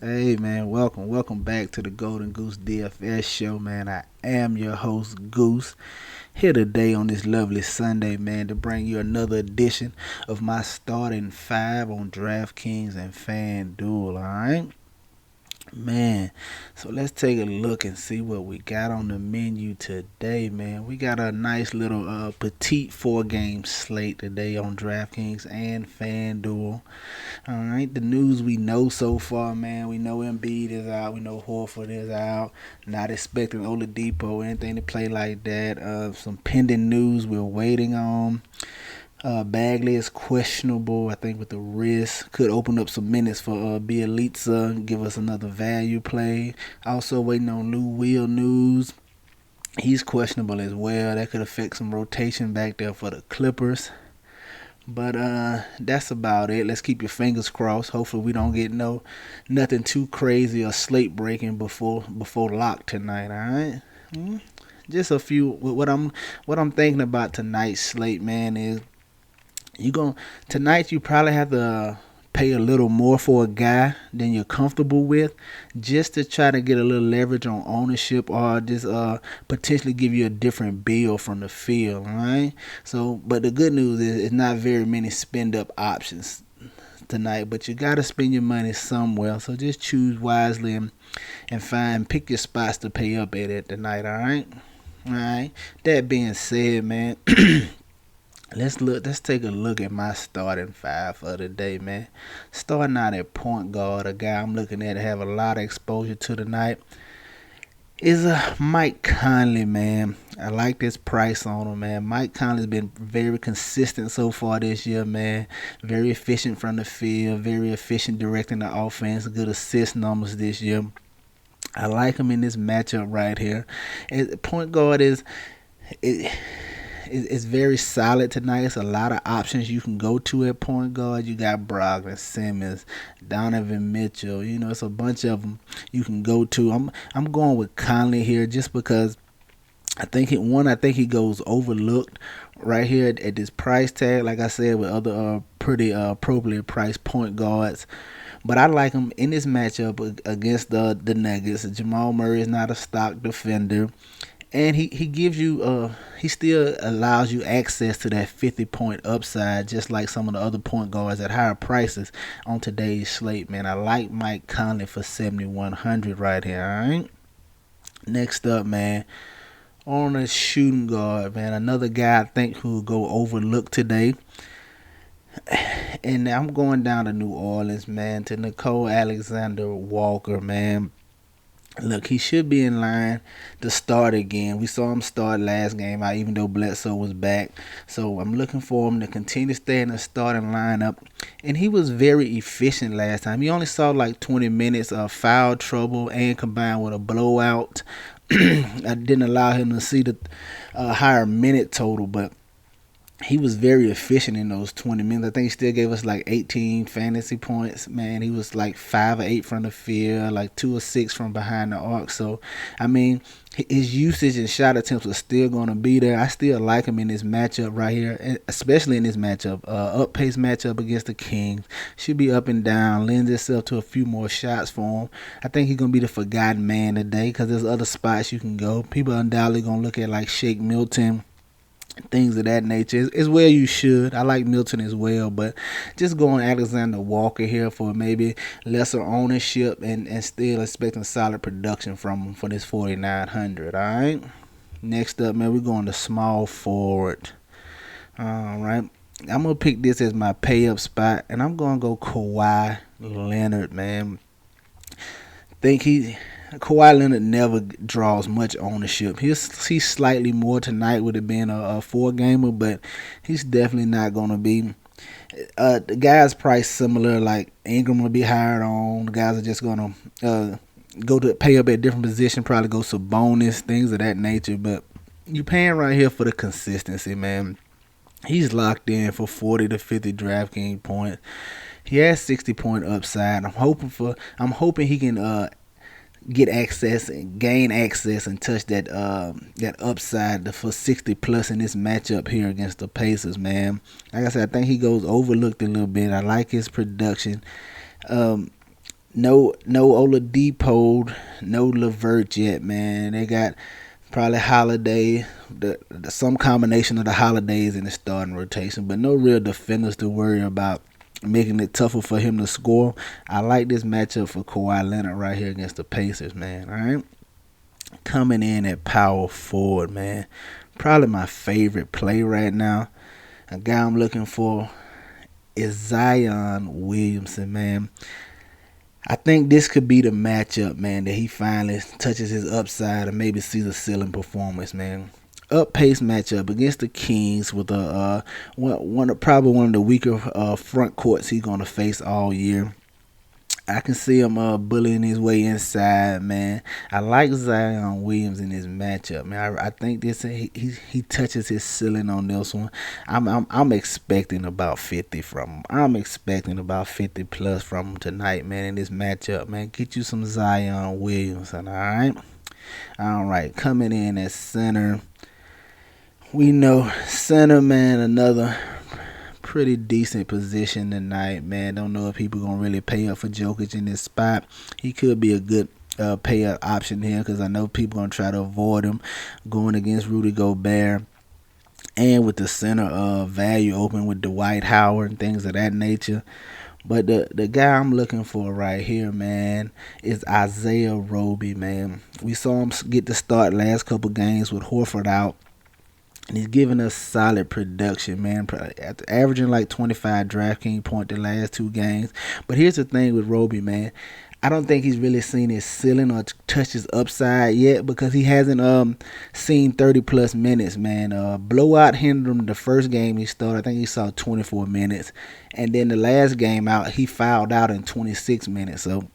Hey man, welcome back to the Golden Goose DFS show, man. I am your host Goose, here today on this lovely Sunday, man, to bring you another edition of my starting five on Draftkings and Fanduel. All right, man. So let's take a look and see what we got on the menu today, man. We got a nice little petite four-game slate today on Draftkings and Fanduel. All right, the news we know so far, man. We know Embiid is out. We know Horford is out. Not expecting Oladipo or anything to play like that. Some pending news we're waiting on. Bagley is questionable, I think, with the wrist. Could open up some minutes for Bielitsa, give us another value play. Also waiting on Lou Will news. He's questionable as well. That could affect some rotation back there for the Clippers. But that's about it. Let's keep your fingers crossed. Hopefully we don't get nothing too crazy or slate breaking before lock tonight. All right. Just a few. What I'm thinking about tonight's slate, man, is you going tonight. You probably have to pay a little more for a guy than you're comfortable with, just to try to get a little leverage on ownership, or just potentially give you a different bill from the field. All right. So, but the good news is it's not very many spend up options tonight, but you got to spend your money somewhere. So just choose wisely and pick your spots to pay up at it tonight. All right. All right. That being said, man. Let's take a look at my starting five for the day, man. Starting out at point guard, a guy I'm looking at to have a lot of exposure to tonight is Mike Conley, man. I like this price on him, man. Mike Conley's been very consistent so far this year, man. Very efficient from the field, very efficient directing the offense, good assist numbers this year. I like him in this matchup right here. Point guard it, it's very solid tonight. It's a lot of options you can go to at point guard. You got Brogdon, Simmons, Donovan Mitchell. You know, it's a bunch of them you can go to. I'm going with Conley here just because I think he goes overlooked right here at this price tag. Like I said, with other pretty appropriately priced point guards. But I like him in this matchup against the Nuggets. Jamal Murray is not a stock defender, and he gives you he still allows you access to that 50-point upside, just like some of the other point guards at higher prices on today's slate, man. I like Mike Conley for 7,100 right here. All right. Next up, man, on a shooting guard, man, another guy I think who will go overlooked today. And I'm going down to New Orleans, man, to Nicole Alexander Walker, man. Look, he should be in line to start again. We saw him start last game out, even though Bledsoe was back. So I'm looking for him to continue to stay in the starting lineup. And he was very efficient last time. He only saw like 20 minutes of foul trouble and combined with a blowout. I didn't allow him to see the higher minute total, but he was very efficient in those 20 minutes. I think he still gave us like 18 fantasy points. Man, he was like 5 or 8 from the field, like 2 or 6 from behind the arc. So, I mean, his usage and shot attempts are still going to be there. I still like him in this matchup right here, especially in this matchup. Up pace matchup against the Kings. Should be up and down, lends itself to a few more shots for him. I think he's going to be the forgotten man today because there's other spots you can go. People are undoubtedly going to look at like Shake Milton, things of that nature. As well you should. I like Milton as well, but just going Alexander Walker here for maybe lesser ownership and still expecting solid production from him for this 4,900. All right. Next up, man, we're going to small forward. All right. I'm gonna pick this as my pay up spot, and I'm gonna go Kawhi Leonard, man. Think Kawhi Leonard never draws much ownership. He's slightly more tonight with it being a four gamer, but he's definitely not gonna be. The guys price similar, like Ingram will be hired on. The guys are just gonna go to pay up at different position, probably go Sabonis, things of that nature. But you paying right here for the consistency, man. He's locked in for 40 to 50 DraftKings points. He has 60-point upside. I'm hoping he can get access and gain access and touch that upside for 60 plus in this matchup here against the Pacers, man. Like I said, I think he goes overlooked a little bit. I like his production. no Oladipo, no Levert yet, man. They got probably Holiday, some combination of the Holidays in the starting rotation, but no real defenders to worry about, making it tougher for him to score. I like this matchup for Kawhi Leonard right here against the Pacers, man. All right, coming in at power forward, man. Probably my favorite play right now. A guy I'm looking for is Zion Williamson, man. I think this could be the matchup, man, that he finally touches his upside and maybe sees a ceiling performance, man. Up pace matchup against the Kings with a probably one of the weaker front courts he's gonna face all year. I can see him bullying his way inside, man. I like Zion Williams in this matchup, man. I think this he touches his ceiling on this one. I'm expecting about 50 from him. I'm expecting about 50 plus from him tonight, man. In this matchup, man. Get you some Zion Williamson, all right. Coming in at center, we know center, man. Another pretty decent position tonight, man. Don't know if people gonna really pay up for Jokic in this spot. He could be a good pay up option here because I know people gonna try to avoid him going against Rudy Gobert. And with the center value open with Dwight Howard and things of that nature. But the guy I'm looking for right here, man, is Isaiah Roby, man. We saw him get the start last couple games with Horford out. And he's giving us solid production, man. Averaging like 25 DraftKings points the last two games. But here's the thing with Roby, man. I don't think he's really seen his ceiling or touched his upside yet because he hasn't seen 30 plus minutes, man. Blowout hindered him the first game he started. I think he saw 24 minutes. And then the last game out, he fouled out in 26 minutes. So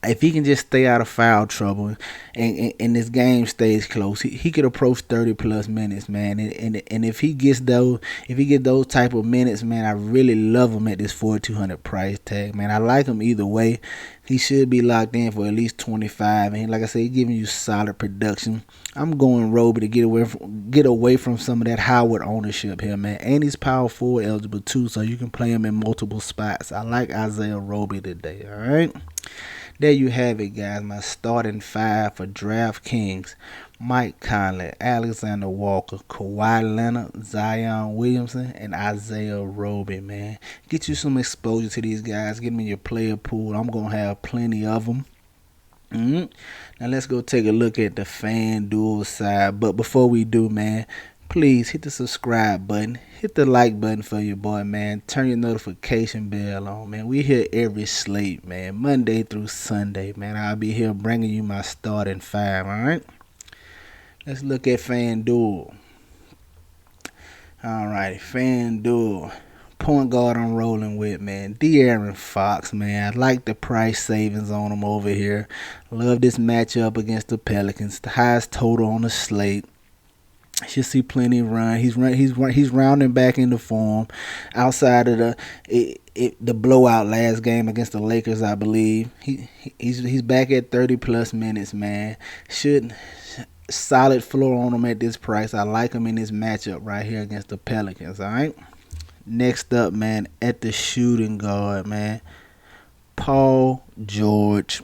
if he can just stay out of foul trouble and this game stays close, he could approach 30 plus minutes, man. And if he gets those type of minutes, man, I really love him at this 4,200 price tag, man. I like him either way. He should be locked in for at least 25, and like I said, he's giving you solid production. I'm going Roby to get away from some of that Howard ownership here, man. And he's power forward eligible too, so you can play him in multiple spots. I like Isaiah Roby today. All right. There you have it, guys. My starting five for DraftKings: Mike Conley, Alexander Walker, Kawhi Leonard, Zion Williamson, and Isaiah Roby, man. Get you some exposure to these guys. Get them in your player pool. I'm going to have plenty of them. Now let's go take a look at the FanDuel side. But before we do, man, please hit the subscribe button. Hit the like button for your boy, man. Turn your notification bell on, man. We here every slate, man. Monday through Sunday, man. I'll be here bringing you my starting five, all right? Let's look at FanDuel. All right, FanDuel. Point guard I'm rolling with, man. De'Aaron Fox, man. I like the price savings on him over here. Love this matchup against the Pelicans. The highest total on the slate. Should see plenty of run. He's rounding back into form. Outside of the blowout last game against the Lakers, I believe he's back at 30 plus minutes, man. Solid floor on him at this price. I like him in this matchup right here against the Pelicans. All right. Next up, man, at the shooting guard, man, Paul George.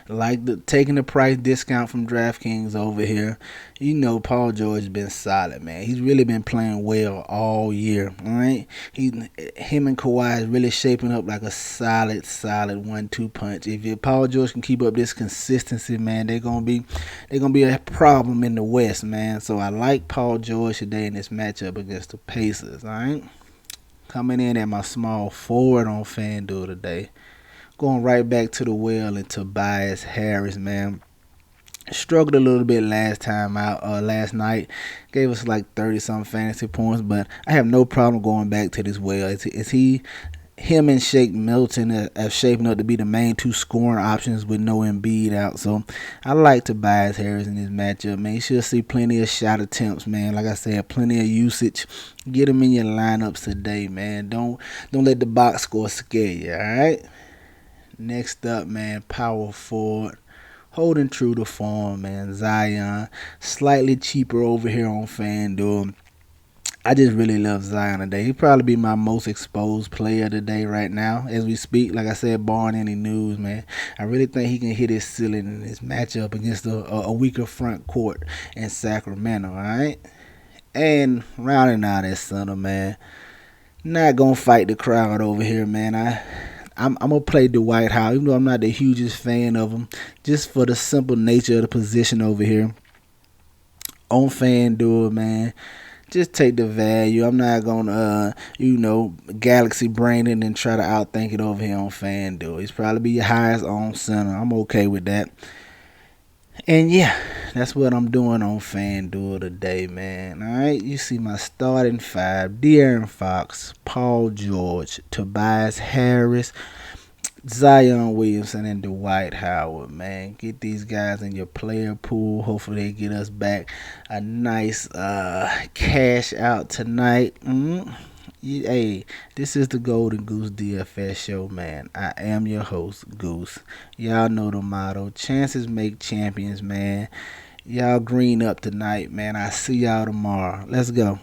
Like taking the price discount from DraftKings over here. You know Paul George has been solid, man. He's really been playing well all year. All right, him and Kawhi is really shaping up like a solid 1-2 punch. If Paul George can keep up this consistency, man, they're gonna be a problem in the West, man. So I like Paul George today in this matchup against the Pacers. All right, coming in at my small forward on FanDuel today. Going right back to the well and Tobias Harris, man. Struggled a little bit last night. Gave us like 30-something fantasy points, but I have no problem going back to this well. Him and Shake Milton are shaping up to be the main two scoring options with no Embiid out. So I like Tobias Harris in this matchup, man. You should see plenty of shot attempts, man. Like I said, plenty of usage. Get him in your lineups today, man. Don't let the box score scare you, all right? Next up, man, power forward, holding true to form, man, Zion. Slightly cheaper over here on FanDuel. I just really love Zion today. He'd probably be my most exposed player today, right now, as we speak. Like I said, barring any news, man, I really think he can hit his ceiling in this matchup against a weaker front court in Sacramento. All right, and rounding out that center, man, not gonna fight the crowd over here, man. I'm gonna play Dwight Howard, even though I'm not the hugest fan of him, just for the simple nature of the position over here on FanDuel, man. Just take the value. I'm not gonna, galaxy brain it and try to outthink it over here on FanDuel. He's probably be your highest on center. I'm okay with that. And yeah, that's what I'm doing on FanDuel today, man. All right, you see my starting five: De'Aaron Fox, Paul George, Tobias Harris, Zion Williamson, and Dwight Howard, man. Get these guys in your player pool. Hopefully they get us back a nice cash out tonight. Hey, this is the Golden Goose DFS show, man. I am your host, Goose. Y'all know the motto. Chances make champions, man. Y'all green up tonight, man. I see y'all tomorrow. Let's go.